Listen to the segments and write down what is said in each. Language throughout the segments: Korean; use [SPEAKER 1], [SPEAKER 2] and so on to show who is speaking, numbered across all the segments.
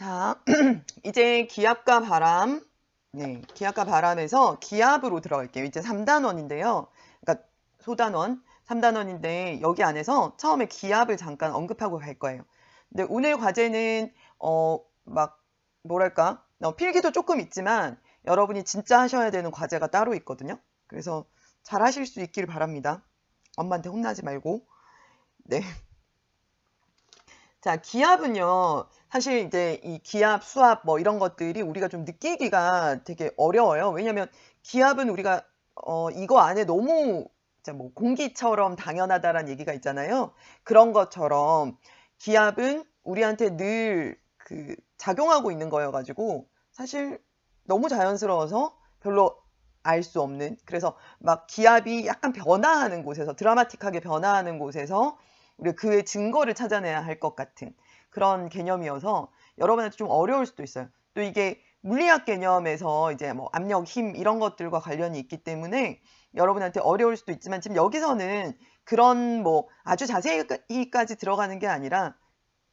[SPEAKER 1] 자, 이제 기압과 바람, 기압과 바람에서 기압으로 들어갈게요. 이제 3단원인데요. 그러니까 소단원, 3단원인데 여기 안에서 처음에 기압을 잠깐 언급하고 갈 거예요. 근데 오늘 과제는 뭐랄까, 필기도 조금 있지만 여러분이 진짜 하셔야 되는 과제가 따로 있거든요. 그래서 잘 하실 수 있길 바랍니다. 엄마한테 혼나지 말고. 네. 자, 기압은요, 사실 이제 이 기압, 수압 뭐 이런 것들이 우리가 좀 느끼기가 되게 어려워요. 왜냐면 기압은 우리가 이거 안에 너무 진짜 뭐 공기처럼 당연하다라는 얘기가 있잖아요. 그런 것처럼 기압은 우리한테 늘 그 작용하고 있는 거여가지고 사실 너무 자연스러워서 별로 알 수 없는, 그래서 막 기압이 약간 변화하는 곳에서, 드라마틱하게 변화하는 곳에서 우리가 그의 증거를 찾아내야 할 것 같은 그런 개념이어서 여러분한테 좀 어려울 수도 있어요. 또 이게 물리학 개념에서 이제 뭐 압력, 힘 이런 것들과 관련이 있기 때문에 여러분한테 어려울 수도 있지만, 지금 여기서는 그런 뭐 아주 자세히까지 들어가는 게 아니라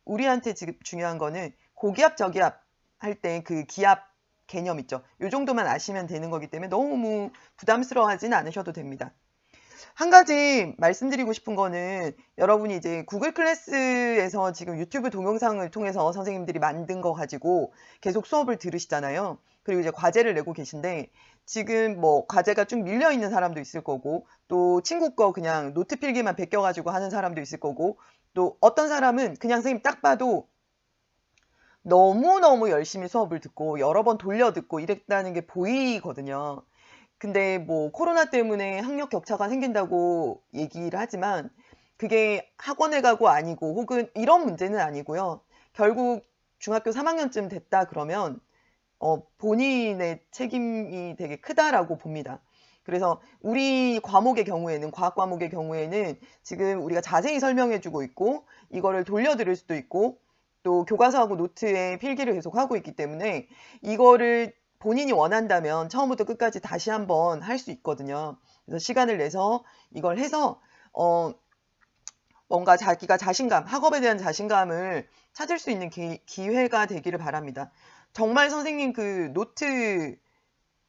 [SPEAKER 1] 우리한테 지금 중요한 거는 고기압, 저기압 할 때 그 기압 개념 있죠. 요 정도만 아시면 되는 거기 때문에 너무 부담스러워하지는 않으셔도 됩니다. 한 가지 말씀드리고 싶은 거는, 여러분이 이제 구글 클래스에서 지금 유튜브 동영상을 통해서 선생님들이 만든 거 가지고 계속 수업을 들으시잖아요. 그리고 이제 과제를 내고 계신데, 지금 뭐 과제가 좀 밀려 있는 사람도 있을 거고, 또 친구 거 그냥 노트 필기만 베껴가지고 하는 사람도 있을 거고, 또 어떤 사람은 그냥 선생님 딱 봐도 너무너무 열심히 수업을 듣고 여러 번 돌려 듣고 이랬다는 게 보이거든요. 근데 뭐 코로나 때문에 학력 격차가 생긴다고 얘기를 하지만 그게 학원에 가고 아니고 혹은 이런 문제는 아니고요. 결국 중학교 3학년쯤 됐다 그러면 본인의 책임이 되게 크다라고 봅니다. 그래서 우리 과목의 경우에는, 과학 과목의 경우에는 지금 우리가 자세히 설명해 주고 있고 이거를 돌려 들을 수도 있고 또 교과서하고 노트에 필기를 계속 하고 있기 때문에 이거를 본인이 원한다면 처음부터 끝까지 다시 한번 할 수 있거든요. 그래서 시간을 내서 이걸 해서 뭔가 자기가 자신감, 학업에 대한 자신감을 찾을 수 있는 기회가 되기를 바랍니다. 정말 선생님 그 노트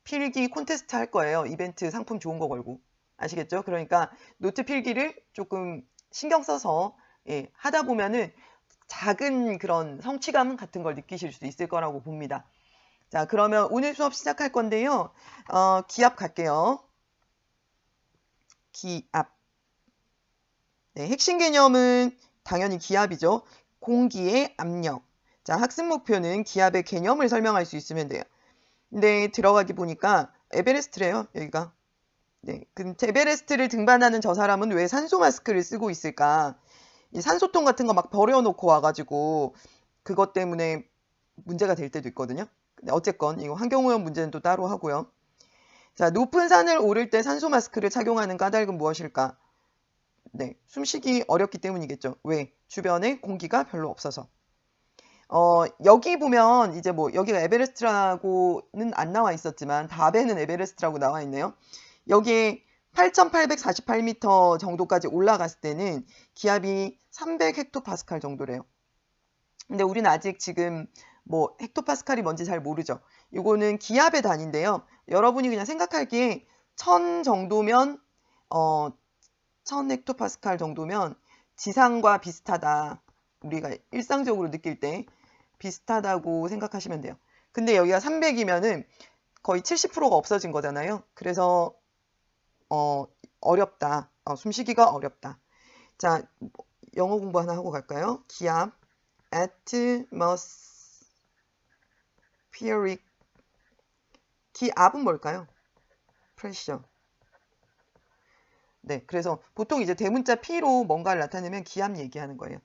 [SPEAKER 1] 필기 콘테스트 할 거예요. 이벤트 상품 좋은 거 걸고. 아시겠죠? 그러니까 노트 필기를 조금 신경 써서 하다 보면은 작은 그런 성취감 같은 걸 느끼실 수 있을 거라고 봅니다. 자, 그러면 오늘 수업 시작할 건데요. 기압 갈게요. 기압. 네, 핵심 개념은 당연히 기압이죠. 공기의 압력. 자, 학습 목표는 기압의 개념을 설명할 수 있으면 돼요. 근데 들어가기 보니까 에베레스트래요, 여기가. 네, 그 에베레스트를 등반하는 저 사람은 왜 산소 마스크를 쓰고 있을까? 이 산소통 같은 거 막 버려놓고 와가지고 그것 때문에 문제가 될 때도 있거든요. 근데 어쨌건 이거 환경오염 문제는 또 따로 하고요. 자, 높은 산을 오를 때 산소 마스크를 착용하는 까닭은 무엇일까? 네, 숨쉬기 어렵기 때문이겠죠. 왜? 주변에 공기가 별로 없어서. 여기 보면 이제 뭐 여기가 에베레스트라고는 안 나와 있었지만 답에는 에베레스트라고 나와 있네요. 여기에 8,848m 정도까지 올라갔을 때는 기압이 300헥토파스칼 정도래요. 근데 우리는 아직 지금 뭐 헥토파스칼이 뭔지 잘 모르죠. 이거는 기압의 단위인데요. 여러분이 그냥 생각하기에 1000 정도면 1000헥토파스칼 정도면 지상과 비슷하다. 우리가 일상적으로 느낄 때 비슷하다고 생각하시면 돼요. 근데 여기가 300이면은 거의 70%가 없어진 거잖아요. 그래서 어렵다. 숨쉬기가 어렵다. 자, 영어 공부 하나 하고 갈까요? 기압, atmospheric. 기압은 뭘까요? pressure. 네, 그래서 보통 이제 대문자 P로 뭔가를 나타내면 기압 얘기하는 거예요.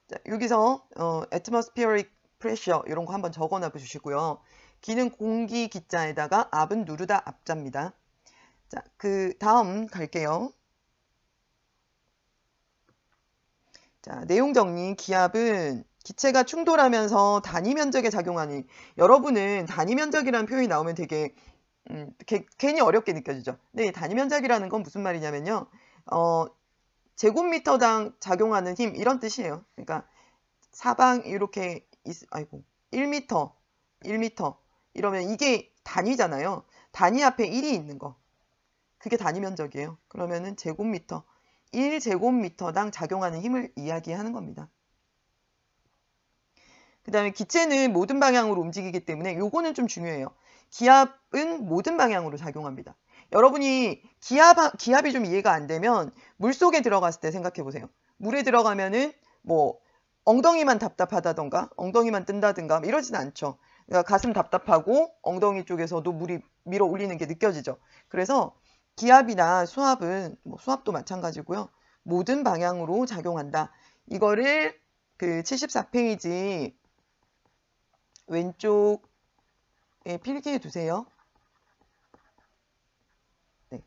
[SPEAKER 1] 자, 여기서 atmospheric pressure 이런 거 한번 적어놔 주시고요. 기는 공기 기자에다가 압은 누르다 압자입니다. 자, 그 다음 갈게요. 자, 내용 정리. 기압은 기체가 충돌하면서 단위 면적에 작용하니, 여러분은 단위 면적이라는 표현이 나오면 되게 괜히 어렵게 느껴지죠. 근데 단위 면적이라는 건 무슨 말이냐면요. 제곱미터당 작용하는 힘 이런 뜻이에요. 그러니까 사방 이렇게 아이고 1m, 1m 이러면 이게 단위잖아요. 단위 앞에 1이 있는 거. 그게 단위 면적이에요. 그러면은 제곱미터, 1제곱미터당 작용하는 힘을 이야기하는 겁니다. 그 다음에 기체는 모든 방향으로 움직이기 때문에 요거는 좀 중요해요. 기압은 모든 방향으로 작용합니다. 여러분이 기압이 좀 이해가 안 되면 물속에 들어갔을 때 생각해 보세요. 물에 들어가면은 뭐 엉덩이만 답답하다던가 엉덩이만 뜬다든가 이러진 않죠. 그러니까 가슴 답답하고 엉덩이 쪽에서도 물이 밀어 올리는 게 느껴지죠. 그래서 기압이나 수압은 뭐 수압도 마찬가지고요. 모든 방향으로 작용한다. 이거를 그 74페이지 왼쪽에 필기해 두세요. 네.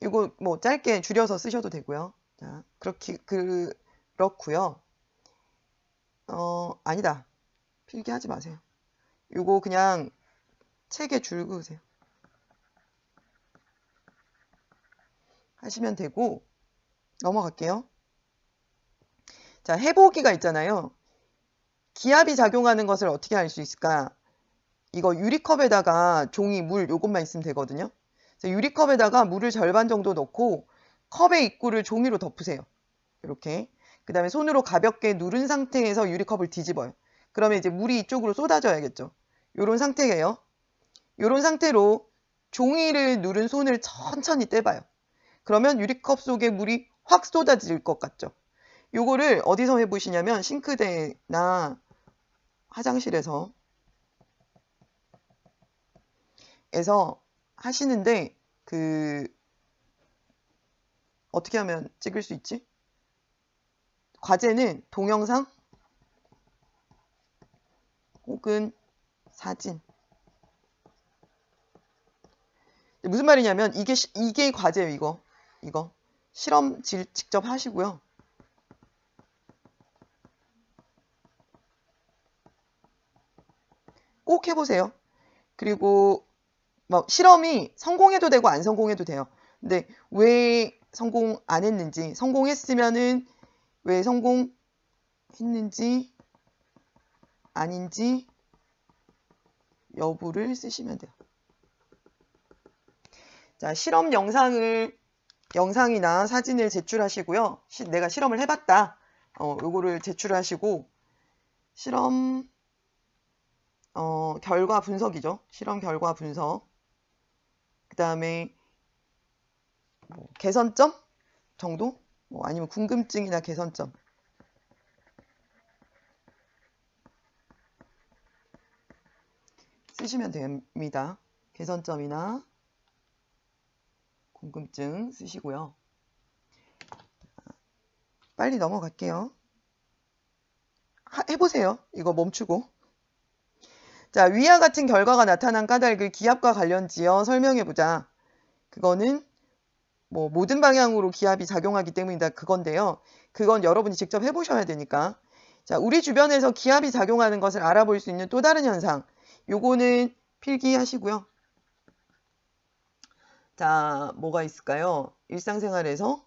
[SPEAKER 1] 이거 뭐 짧게 줄여서 쓰셔도 되고요. 자, 그렇고요. 아니다. 필기하지 마세요. 이거 그냥 책에 줄 그으세요. 하시면 되고 넘어갈게요. 자, 해보기가 있잖아요. 기압이 작용하는 것을 어떻게 알 수 있을까? 이거 유리컵에다가 종이, 물 요것만 있으면 되거든요. 유리컵에다가 물을 절반 정도 넣고 컵의 입구를 종이로 덮으세요. 이렇게. 그 다음에 손으로 가볍게 누른 상태에서 유리컵을 뒤집어요. 그러면 이제 물이 이쪽으로 쏟아져야겠죠. 요런 상태예요. 요런 상태로 종이를 누른 손을 천천히 떼봐요. 그러면 유리컵 속에 물이 확 쏟아질 것 같죠. 요거를 어디서 해보시냐면 싱크대나 화장실에서 하시는데 어떻게 하면 찍을 수 있지? 과제는 동영상 혹은 사진. 무슨 말이냐면 이게 과제예요. 이거 실험 직접 하시고요. 꼭 해보세요. 그리고 뭐 실험이 성공해도 되고 안 성공해도 돼요. 근데 왜 성공 안 했는지, 성공했으면은 왜 성공했는지 아닌지 여부를 쓰시면 돼요. 자, 실험 영상이나 사진을 제출하시고요. 내가 실험을 해봤다. 요거를 제출하시고 실험 결과 분석이죠. 실험 결과 분석. 그 다음에 뭐 개선점 정도? 뭐 아니면 궁금증이나 개선점. 쓰시면 됩니다. 개선점이나 궁금증 쓰시고요. 빨리 넘어갈게요. 해보세요. 이거 멈추고. 자, 위와 같은 결과가 나타난 까닭을 기압과 관련지어 설명해보자. 그거는 뭐 모든 방향으로 기압이 작용하기 때문이다. 그건데요. 그건 여러분이 직접 해보셔야 되니까. 자, 우리 주변에서 기압이 작용하는 것을 알아볼 수 있는 또 다른 현상. 요거는 필기하시고요. 자, 뭐가 있을까요? 일상생활에서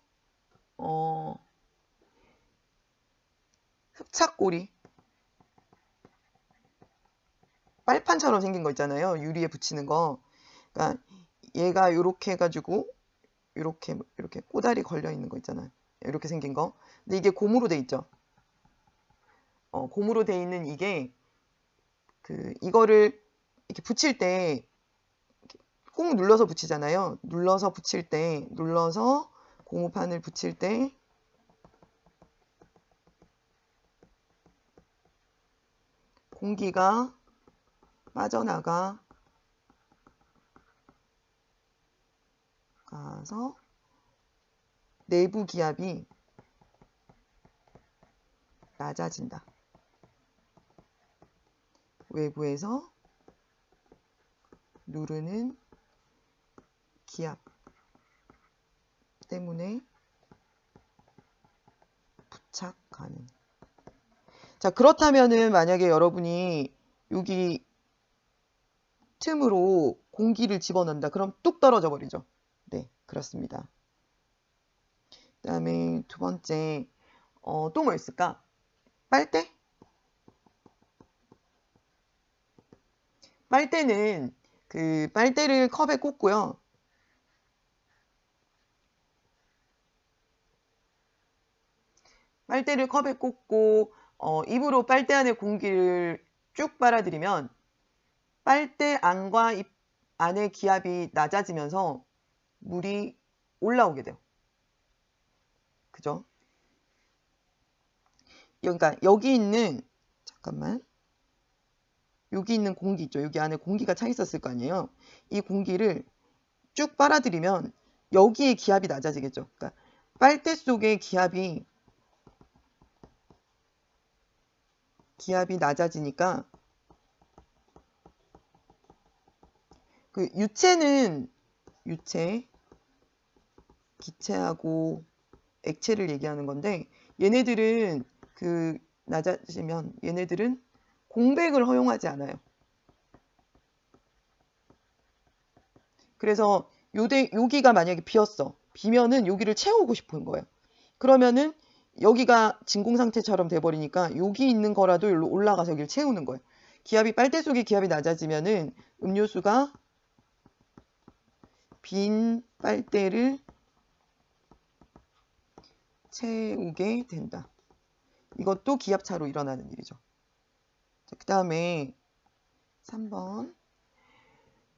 [SPEAKER 1] 흡착고리. 빨판처럼 생긴 거 있잖아요. 유리에 붙이는 거. 그러니까 얘가 이렇게 해가지고 이렇게 꼬다리 걸려 있는 거 있잖아요. 이렇게 생긴 거. 근데 이게 고무로 돼 있죠. 고무로 돼 있는 이게 이거를 이렇게 붙일 때 꾹 눌러서 붙이잖아요. 눌러서 고무판을 붙일 때 공기가 빠져나가서 내부 기압이 낮아진다. 외부에서 누르는 기압 때문에 부착 가능. 자, 그렇다면은 만약에 여러분이 여기 틈으로 공기를 집어넣는다. 그럼 뚝 떨어져 버리죠. 네, 그렇습니다. 그 다음에 두 번째, 또 뭐 있을까? 빨대? 빨대는 그 빨대를 컵에 꽂고요. 빨대를 컵에 꽂고 입으로 빨대 안에 공기를 쭉 빨아들이면 빨대 안과 입 안의 기압이 낮아지면서 물이 올라오게 돼요. 그죠? 그러니까 여기 있는 잠깐만. 여기 있는 공기 있죠. 여기 안에 공기가 차 있었을 거 아니에요. 이 공기를 쭉 빨아들이면 여기에 기압이 낮아지겠죠. 그러니까 빨대 속의 기압이 낮아지니까 그 유체는 유체, 기체하고 액체를 얘기하는 건데 얘네들은 그 낮아지면 얘네들은 공백을 허용하지 않아요. 그래서 여기가 만약에 비었어. 비면은 여기를 채우고 싶은 거예요. 그러면은 여기가 진공 상태처럼 돼버리니까 여기 있는 거라도 여기로 올라가서 여기를 채우는 거예요. 기압이 빨대 속의 기압이 낮아지면은 음료수가 빈 빨대를 채우게 된다. 이것도 기압차로 일어나는 일이죠. 그 다음에 3번.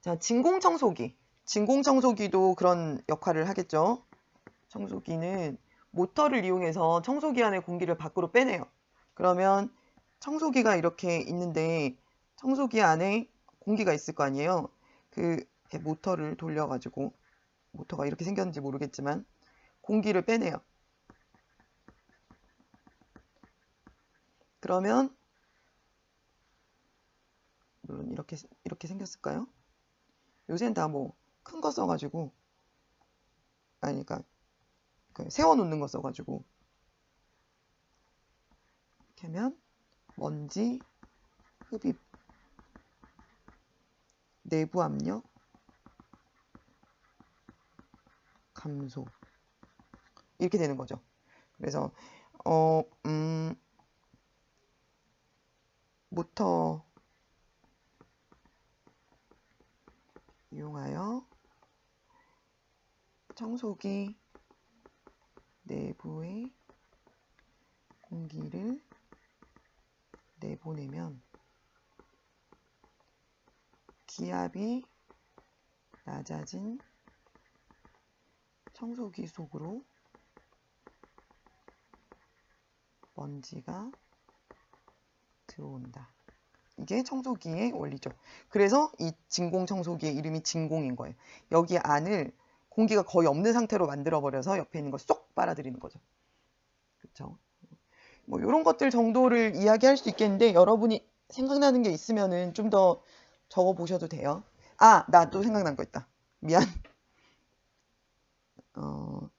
[SPEAKER 1] 자, 진공청소기. 진공청소기도 그런 역할을 하겠죠. 청소기는 모터를 이용해서 청소기 안에 공기를 밖으로 빼내요. 그러면 청소기가 이렇게 있는데 청소기 안에 공기가 있을 거 아니에요. 그 모터를 돌려가지고 모터가 이렇게 생겼는지 모르겠지만 공기를 빼내요. 그러면 물론 이렇게 생겼을까요? 요새는 다 뭐 큰 거 써가지고 아니 그러니까 세워놓는 거 써가지고 이렇게 하면 먼지, 흡입, 내부 압력, 감소 이렇게 되는 거죠. 그래서 모터 이용하여 청소기 내부의 공기를 내보내면 기압이 낮아진 청소기 속으로 먼지가 들어온다. 이게 청소기의 원리죠. 그래서 이 진공청소기의 이름이 진공인 거예요. 여기 안을 공기가 거의 없는 상태로 만들어버려서 옆에 있는 걸 쏙 빨아들이는 거죠. 그렇죠? 뭐 이런 것들 정도를 이야기할 수 있겠는데 여러분이 생각나는 게 있으면은 좀 더 적어 보셔도 돼요. 아, 나 또 생각난 거 있다. 미안.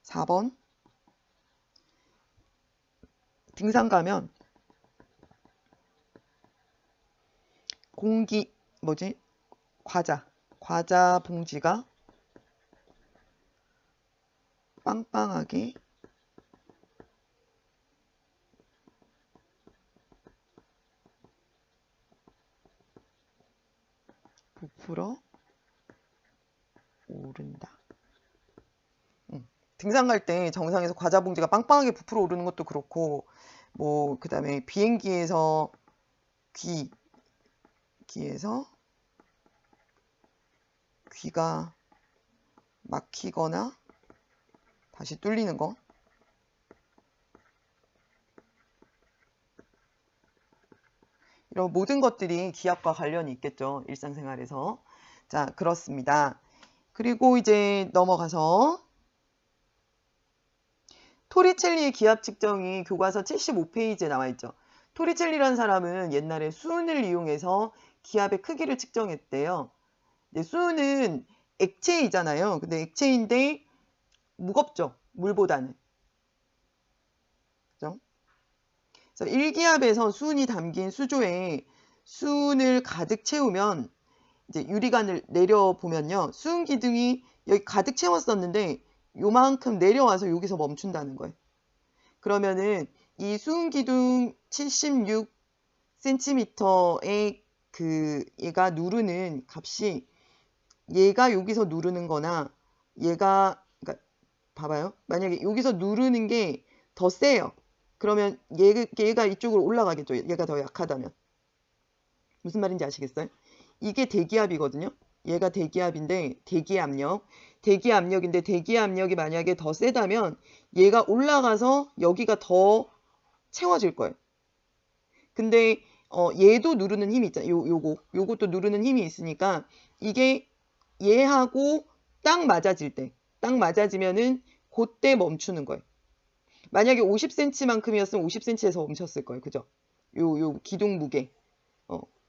[SPEAKER 1] 4번. 등산 가면 과자 봉지가 빵빵하게 부풀어 오른다. 등산 갈 때 정상에서 과자 봉지가 빵빵하게 부풀어 오르는 것도 그렇고 뭐 그다음에 비행기에서 귀에서 귀가 막히거나 다시 뚫리는 거. 이런 모든 것들이 기압과 관련이 있겠죠. 일상생활에서. 자, 그렇습니다. 그리고 이제 넘어가서 토리첼리의 기압 측정이 교과서 75페이지에 나와 있죠. 토리첼리라는 사람은 옛날에 수은을 이용해서 기압의 크기를 측정했대요. 수은은 액체이잖아요. 근데 액체인데 무겁죠. 물보다는. 그죠? 그래서 1기압에서 수은이 담긴 수조에 수은을 가득 채우면 이제 유리관을 내려보면요. 수은 기둥이 여기 가득 채웠었는데 요만큼 내려와서 여기서 멈춘다는 거예요. 그러면은 이 수은 기둥 76cm의 얘가 누르는 값이 얘가 여기서 누르는 거나 얘가 그러니까 봐봐요. 만약에 여기서 누르는 게 더 세요. 그러면 얘가 이쪽으로 올라가겠죠. 얘가 더 약하다면. 무슨 말인지 아시겠어요? 이게 대기압이거든요. 얘가 대기압인데 대기압력인데 대기압력이 만약에 더 세다면 얘가 올라가서 여기가 더 채워질 거예요. 근데 얘도 누르는 힘이 있잖아요. 요것도 누르는 힘이 있으니까 이게 얘하고 딱 맞아지면은 그때 멈추는 거예요. 만약에 50cm만큼이었으면 50cm에서 멈췄을 거예요. 그죠? 요 기둥 무게.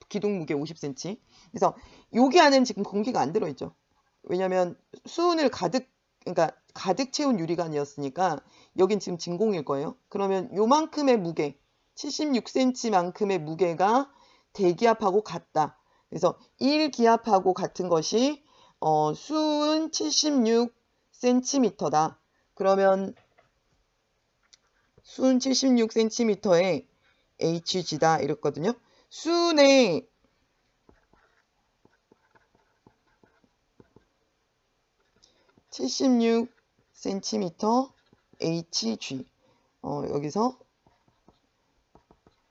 [SPEAKER 1] 기둥 무게 50cm. 그래서 여기 안에는 지금 공기가 안 들어있죠. 왜냐면 수은을 그러니까 가득 채운 유리관이었으니까 여긴 지금 진공일 거예요. 그러면 요만큼의 무게, 76cm만큼의 무게가 대기압하고 같다. 그래서 1기압하고 같은 것이 수은 76cm다. 그러면 수은 76cm에 HG다 이랬거든요. 수은의 76cm HG 여기서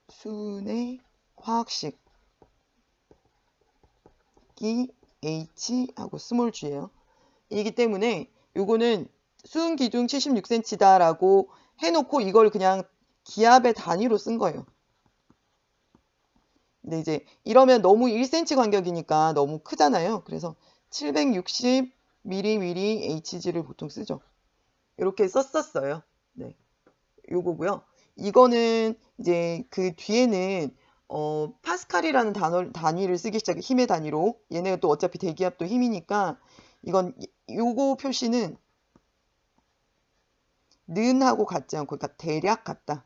[SPEAKER 1] 수은의 화학식이 H하고 스몰 g예요. 이기 때문에 요거는 수은 기둥 76cm다 라고 해놓고 이걸 그냥 기압의 단위로 쓴 거예요. 근데 이제 이러면 너무 1cm 간격이니까 너무 크잖아요. 그래서 760mm HG를 보통 쓰죠. 이렇게 썼었어요. 네. 요거고요. 이거는 이제 그 뒤에는 파스칼이라는 단위를 쓰기 시작해. 힘의 단위로. 얘네가 또 어차피 대기압도 힘이니까 이건 요거 표시는 는하고 같지 않고 그러니까 대략 같다.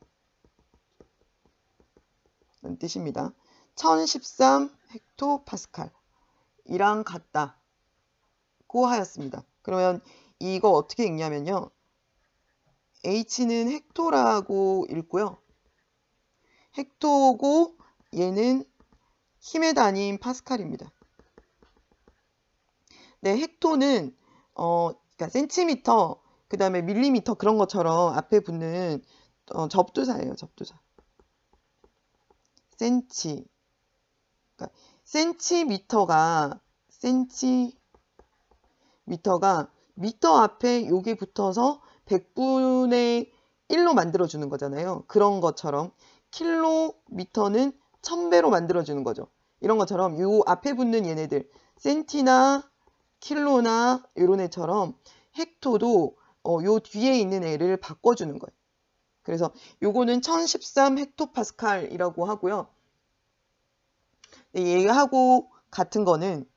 [SPEAKER 1] 라는 뜻입니다. 1013 헥토파스칼이랑 같다고 하였습니다. 그러면 이거 어떻게 읽냐면요. H는 헥토라고 읽고요. 헥토고 얘는 힘의 단위인 파스칼입니다. 네, 헥토는 그러니까 센티미터, 그 다음에 밀리미터 그런 것처럼 앞에 붙는 접두사예요. 접두사. 센치. 그러니까 센티미터가 미터 앞에 요게 붙어서 100분의 1로 만들어주는 거잖아요. 그런 것처럼 킬로미터는 1000배로 만들어주는 거죠. 이런 것처럼 요 앞에 붙는 얘네들 센티나 킬로나 이런 애처럼 헥토도 요 뒤에 있는 애를 바꿔주는 거예요. 그래서 요거는 1013 헥토파스칼이라고 하고요. 얘하고 같은 거는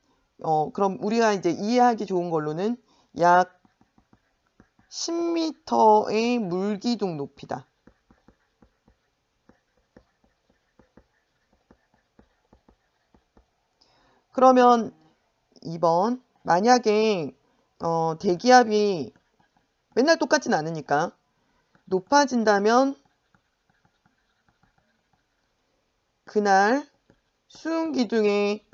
[SPEAKER 1] 그럼 우리가 이제 이해하기 좋은 걸로는 약 10m의 물기둥 높이다. 그러면 2번 만약에 대기압이 맨날 똑같진 않으니까 높아진다면 그날 수은 기둥의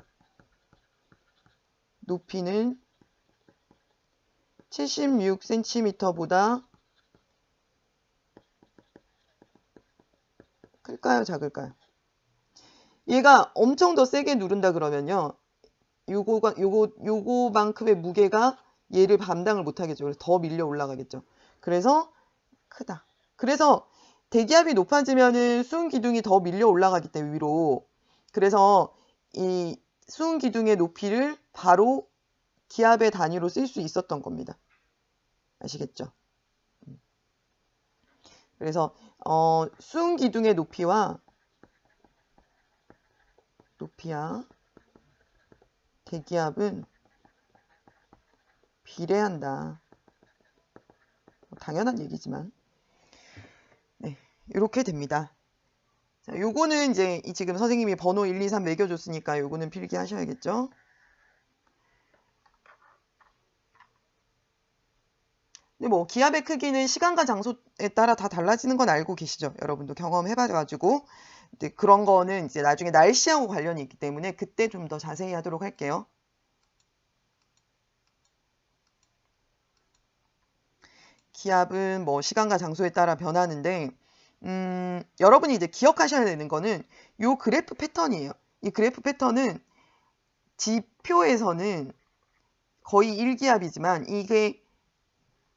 [SPEAKER 1] 높이는 76cm보다 클까요? 작을까요? 얘가 엄청 더 세게 누른다 그러면요. 요거만큼의 무게가 얘를 감당을 못하겠죠. 그래서 더 밀려 올라가겠죠. 그래서 크다. 그래서 대기압이 높아지면은 수은 기둥이 더 밀려 올라가기 때문에 위로. 그래서 이 수은 기둥의 높이를 바로 기압의 단위로 쓸 수 있었던 겁니다. 아시겠죠? 그래서 수은 기둥의 높이와 대기압은 비례한다. 당연한 얘기지만 네, 이렇게 됩니다. 자, 요거는 이제 지금 선생님이 번호 1, 2, 3 매겨줬으니까 요거는 필기하셔야겠죠. 근데 뭐 기압의 크기는 시간과 장소에 따라 다 달라지는 건 알고 계시죠? 여러분도 경험해봐가지고 근데 그런 거는 이제 나중에 날씨하고 관련이 있기 때문에 그때 좀 더 자세히 하도록 할게요. 기압은 뭐 시간과 장소에 따라 변하는데 여러분이 이제 기억하셔야 되는 거는 요 그래프 패턴이에요. 이 그래프 패턴은 지표에서는 거의 1기압이지만 이게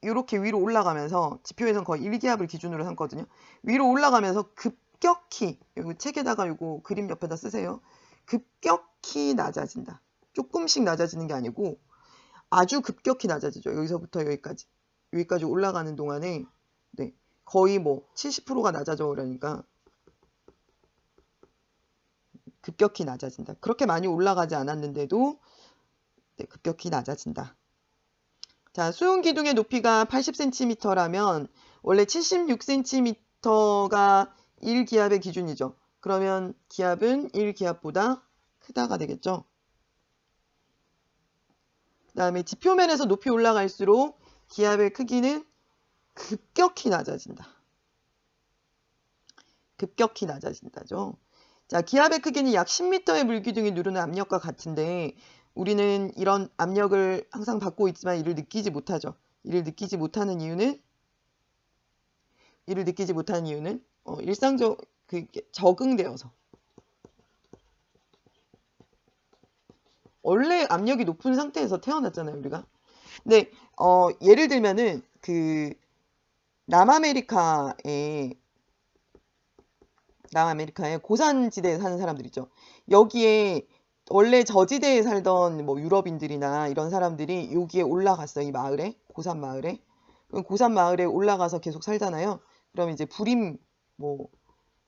[SPEAKER 1] 이렇게 위로 올라가면서 지표에서는 거의 1기압을 기준으로 삼거든요. 위로 올라가면서 급격히 여기 책에다가 이거 그림 옆에다 쓰세요. 급격히 낮아진다. 조금씩 낮아지는 게 아니고 아주 급격히 낮아지죠. 여기서부터 여기까지. 여기까지 올라가는 동안에 네, 거의 뭐 70%가 낮아져 그러니까 급격히 낮아진다. 그렇게 많이 올라가지 않았는데도 네, 급격히 낮아진다. 자, 수용 기둥의 높이가 80cm라면 원래 76cm가 1기압의 기준이죠. 그러면 기압은 1기압보다 크다가 되겠죠. 그 다음에 지표면에서 높이 올라갈수록 기압의 크기는 급격히 낮아진다. 급격히 낮아진다죠. 자, 기압의 크기는 약 10m의 물기둥이 누르는 압력과 같은데 우리는 이런 압력을 항상 받고 있지만 이를 느끼지 못하죠. 이를 느끼지 못하는 이유는 일상적 적응되어서 원래 압력이 높은 상태에서 태어났잖아요, 우리가. 근데 예를 들면은 그 남아메리카의 고산지대에 사는 사람들 있죠. 여기에 원래 저지대에 살던 뭐 유럽인들이나 이런 사람들이 여기에 올라갔어요. 이 마을에, 고산 마을에. 고산 마을에 올라가서 계속 살잖아요. 그럼 이제 불임 뭐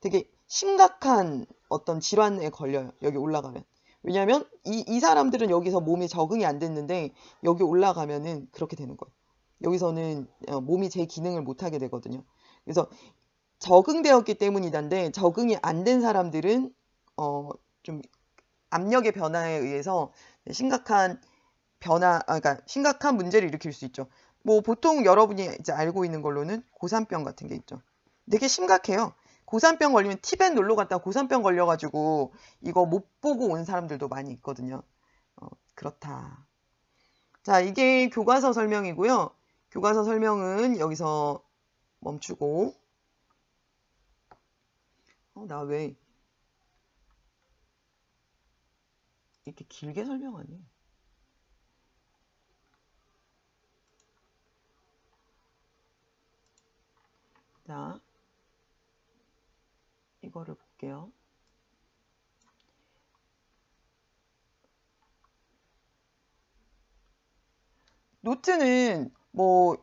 [SPEAKER 1] 되게 심각한 어떤 질환에 걸려요. 여기 올라가면. 왜냐하면 이 사람들은 여기서 몸이 적응이 안 됐는데 여기 올라가면은 그렇게 되는 거예요. 여기서는 몸이 제 기능을 못 하게 되거든요. 그래서 적응되었기 때문이던데 적응이 안 된 사람들은 좀 압력의 변화에 의해서 심각한 그러니까 심각한 문제를 일으킬 수 있죠. 뭐 보통 여러분이 이제 알고 있는 걸로는 고산병 같은 게 있죠. 되게 심각해요. 고산병 걸리면 티벳 놀러 갔다가 고산병 걸려가지고 이거 못 보고 온 사람들도 많이 있거든요. 그렇다. 자, 이게 교과서 설명이고요. 교과서 설명은 여기서 멈추고 나 왜 이렇게 길게 설명하니? 자, 이거를 볼게요. 노트는 뭐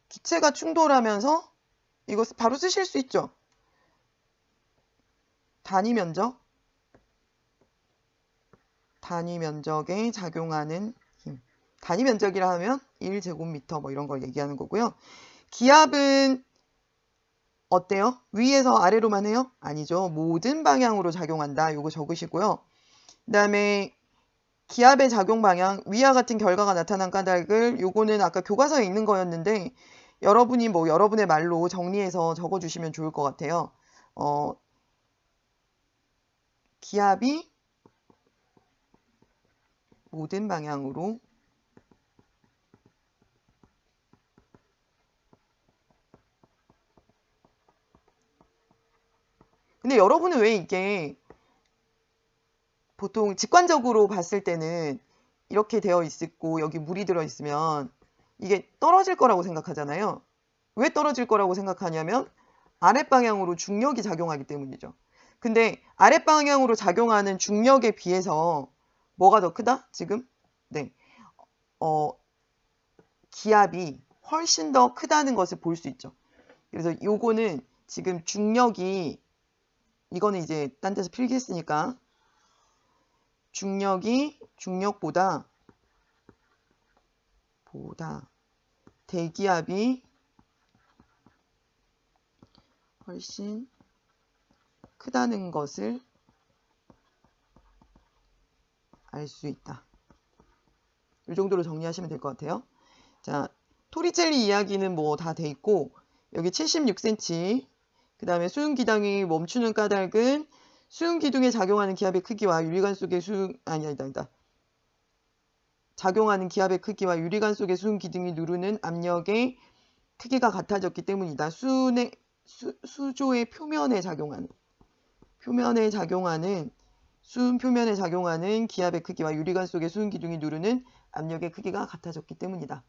[SPEAKER 1] 기체가 충돌하면서 이거 바로 쓰실 수 있죠. 단위 면적에 작용하는 힘. 단위 면적이라 하면 1제곱미터 뭐 이런 걸 얘기하는 거고요. 기압은 어때요? 위에서 아래로만 해요? 아니죠. 모든 방향으로 작용한다. 요거 적으시고요. 그 다음에 기압의 작용 방향, 위와 같은 결과가 나타난 까닭을 요거는 아까 교과서에 있는 거였는데 여러분이 뭐 여러분의 말로 정리해서 적어주시면 좋을 것 같아요. 기압이 모든 방향으로 근데 여러분은 왜 이게 보통 직관적으로 봤을 때는 이렇게 되어 있고 여기 물이 들어 있으면 이게 떨어질 거라고 생각하잖아요. 왜 떨어질 거라고 생각하냐면 아랫방향으로 중력이 작용하기 때문이죠. 근데 아랫방향으로 작용하는 중력에 비해서 뭐가 더 크다? 지금? 네. 기압이 훨씬 더 크다는 것을 볼 수 있죠. 그래서 요거는 지금 중력이 이거는 이제 딴 데서 필기했으니까 중력보다 대기압이 훨씬 크다는 것을 알 수 있다. 이 정도로 정리하시면 될 것 같아요. 자, 토리첼리 이야기는 뭐 다 돼 있고 여기 76cm 그 다음에 수은기둥이 멈추는 까닭은 수은기둥에 작용하는 기압의 크기와 유리관 속의 아니다. 작용하는 기압의 크기와 유리관 속의 수은기둥이 누르는 압력의 크기가 같아졌기 때문이다. 수조의 표면에 작용하는 수은 표면에 작용하는 기압의 크기와 유리관 속의 수은기둥이 누르는 압력의 크기가 같아졌기 때문이다.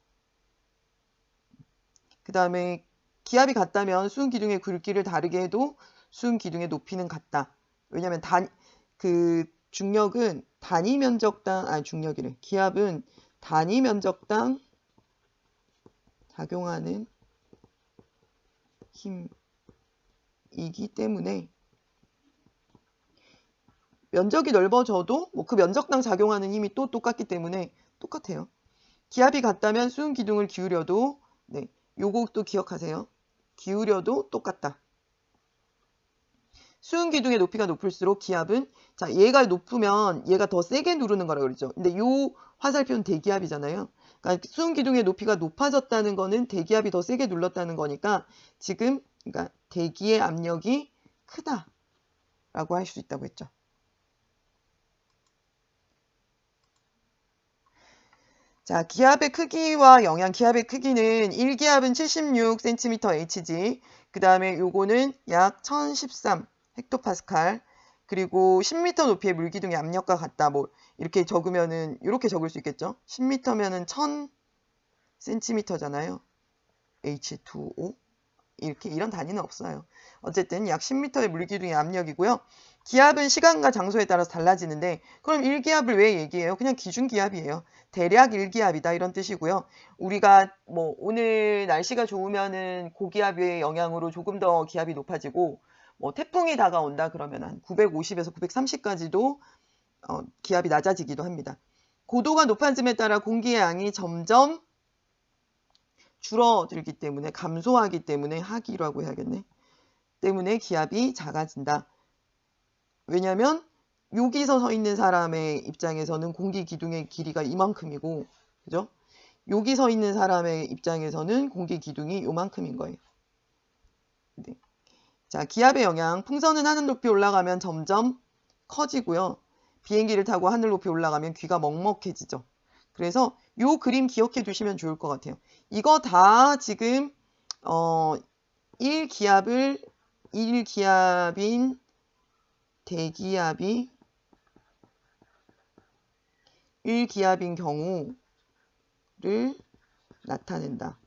[SPEAKER 1] 그 다음에 기압이 같다면 수은기둥의 굵기를 다르게 해도 수은기둥의 높이는 같다. 왜냐하면 중력은 단위 면적당 기압은 단위 면적당 작용하는 힘이기 때문에 면적이 넓어져도 그 면적당 작용하는 힘이 또 똑같기 때문에 똑같아요. 기압이 같다면 수은기둥을 기울여도 요것도 기억하세요. 기울여도 똑같다. 수은기둥의 높이가 높을수록 기압은 얘가 높으면 얘가 더 세게 누르는 거라고 그러죠. 근데 요 화살표는 대기압이잖아요. 그러니까 수은기둥의 높이가 높아졌다는 거는 대기압이 더 세게 눌렀다는 거니까 지금 그러니까 대기의 압력이 크다라고 할 수 있다고 했죠. 자, 기압의 크기와 영향. 기압의 크기는 1기압은 76cm/Hg, 그 다음에 요거는 약 1013 헥토파스칼, 그리고 10m 높이의 물기둥의 압력과 같다. 이렇게 적으면은 이렇게 적을 수 있겠죠. 10m면은 1000cm잖아요. H2O 이런 단위는 없어요. 어쨌든 약 10m의 물기둥의 압력이고요. 기압은 시간과 장소에 따라서 달라지는데 그럼 1기압을 왜 얘기해요? 그냥 기준기압이에요. 대략 1기압이다 이런 뜻이고요. 우리가 오늘 날씨가 좋으면은 고기압의 영향으로 조금 더 기압이 높아지고 태풍이 다가온다 그러면 한 950에서 930까지도 기압이 낮아지기도 합니다. 고도가 높아짐에 따라 공기의 양이 점점 줄어들기 때문에 감소하기 때문에 하기라고 해야겠네. 때문에 기압이 작아진다. 왜냐하면 여기서 서 있는 사람의 입장에서는 공기 기둥의 길이가 이만큼이고, 그죠? 여기 서 있는 사람의 입장에서는 공기 기둥이 요만큼인 거예요. 네. 자, 기압의 영향. 풍선은 하늘 높이 올라가면 점점 커지고요. 비행기를 타고 하늘 높이 올라가면 귀가 먹먹해지죠. 그래서 요 그림 기억해 두시면 좋을 것 같아요. 이거 다 지금 1기압인 대기압이 1기압인 경우를 나타낸다.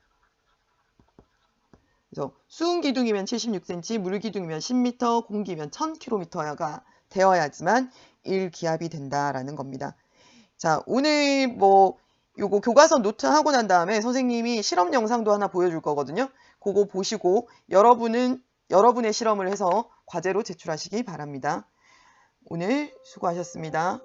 [SPEAKER 1] 그래서 수은기둥이면 76cm, 물기둥이면 10m, 공기면 1000km가 되어야지만 1기압이 된다라는 겁니다. 자, 오늘 요거 교과서 노트 하고 난 다음에 선생님이 실험 영상도 하나 보여줄 거거든요. 그거 보시고 여러분의 실험을 해서 과제로 제출하시기 바랍니다. 오늘 수고하셨습니다.